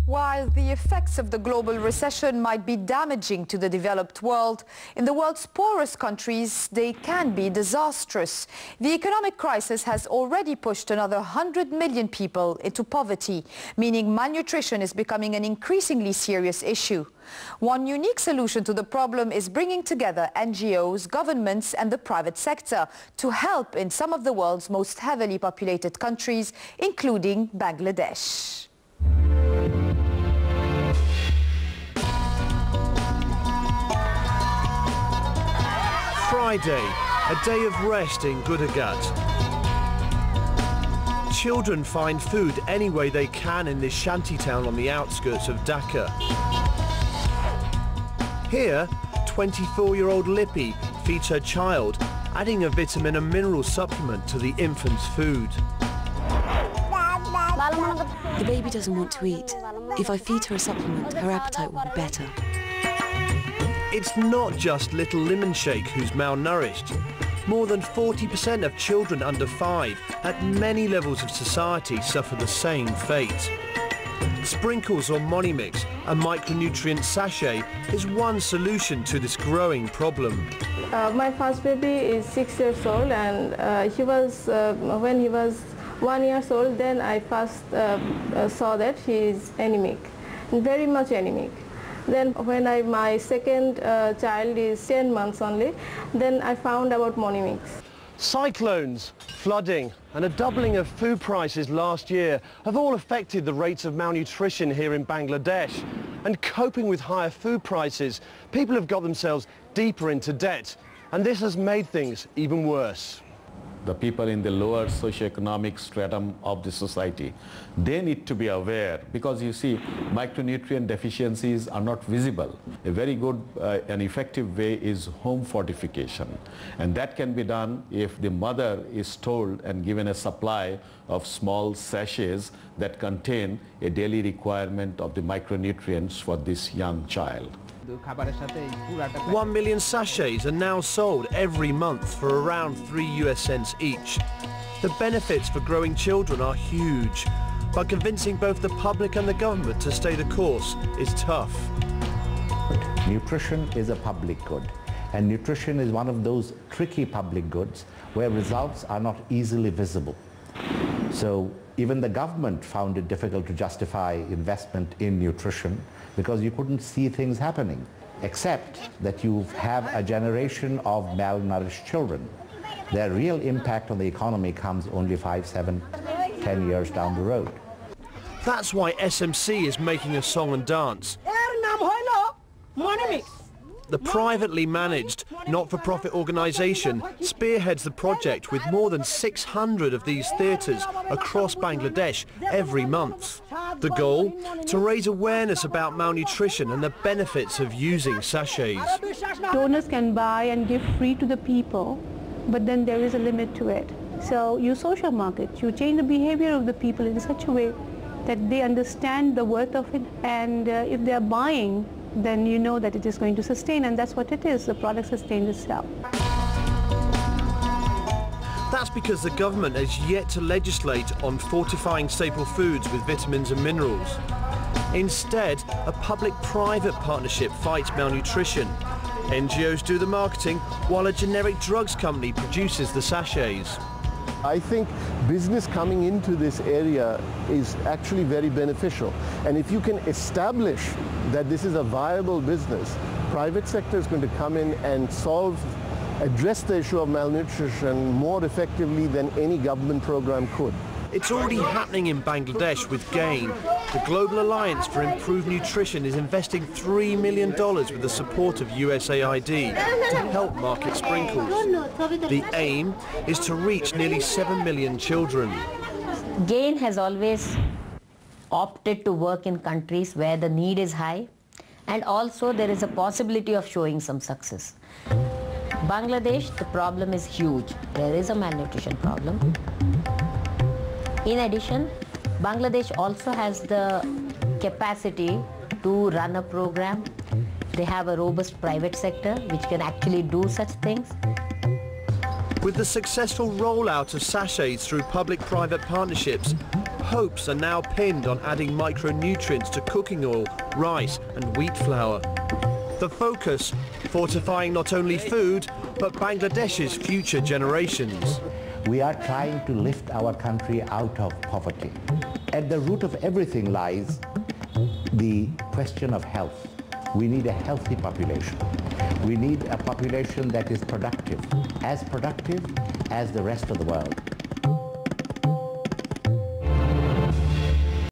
While the effects of the global recession might be damaging to the developed world, in the world's poorest countries, they can be disastrous. The economic crisis has already pushed another 100 million people into poverty, meaning malnutrition is becoming an increasingly serious issue. One unique solution to the problem is bringing together NGOs, governments and the private sector to help in some of the world's most heavily populated countries, including Bangladesh. Friday, a day of rest in Gujarat. Children find food any way they can in this shantytown on the outskirts of Dhaka. Here, 24-year-old Lippy feeds her child, adding a vitamin and mineral supplement to the infant's food. The baby doesn't want to eat. If I feed her a supplement, her appetite will be better. It's not just little Lemon Shake who's malnourished. More than 40% of children under 5 at many levels of society suffer the same fate. Sprinkles or Monimix, a micronutrient sachet, is one solution to this growing problem. My first baby is 6 years old, and when he was 1 year old, then I first saw that he is anemic, very much anemic. Then when my second child is 10 months only, then I found about Monimix. Cyclones, flooding and a doubling of food prices last year have all affected the rates of malnutrition here in Bangladesh. And coping with higher food prices, people have got themselves deeper into debt. And this has made things even worse. The people in the lower socioeconomic stratum of the society, they need to be aware, because you see, micronutrient deficiencies are not visible. A very good and effective way is home fortification, and that can be done if the mother is told and given a supply of small sachets that contain a daily requirement of the micronutrients for this young child. 1 million sachets are now sold every month for around 3 US cents each. The benefits for growing children are huge, but convincing both the public and the government to stay the course is tough. Nutrition is a public good, and nutrition is one of those tricky public goods where results are not easily visible. So even the government found it difficult to justify investment in nutrition because you couldn't see things happening, except that you have a generation of malnourished children. Their real impact on the economy comes only 5, 7, 10 years down the road. That's why SMC is making a song and dance. The privately managed, not-for-profit organisation spearheads the project with more than 600 of these theatres across Bangladesh every month. The goal? To raise awareness about malnutrition and the benefits of using sachets. Donors can buy and give free to the people, but then there is a limit to it. So you social market, you change the behavior of the people in such a way that they understand the worth of it, and if they are buying, then you know that it is going to sustain, and that's what it is. The product sustains itself. That's because the government has yet to legislate on fortifying staple foods with vitamins and minerals. Instead, a public-private partnership fights malnutrition. NGOs do the marketing, while a generic drugs company produces the sachets. I think business coming into this area is actually very beneficial. And if you can establish that this is a viable business, private sector is going to come in and address the issue of malnutrition more effectively than any government program could. It's already happening in Bangladesh with GAIN. The Global Alliance for Improved Nutrition is investing $3 million with the support of USAID to help market sprinkles. The aim is to reach nearly 7 million children. GAIN has always opted to work in countries where the need is high, and also there is a possibility of showing some success. Bangladesh, the problem is huge. There is a malnutrition problem. In addition, Bangladesh also has the capacity to run a program. They have a robust private sector which can actually do such things. With the successful rollout of sachets through public-private partnerships, hopes are now pinned on adding micronutrients to cooking oil, rice and wheat flour. The focus, fortifying not only food, but Bangladesh's future generations. We are trying to lift our country out of poverty. At the root of everything lies the question of health. We need a healthy population. We need a population that is productive as the rest of the world.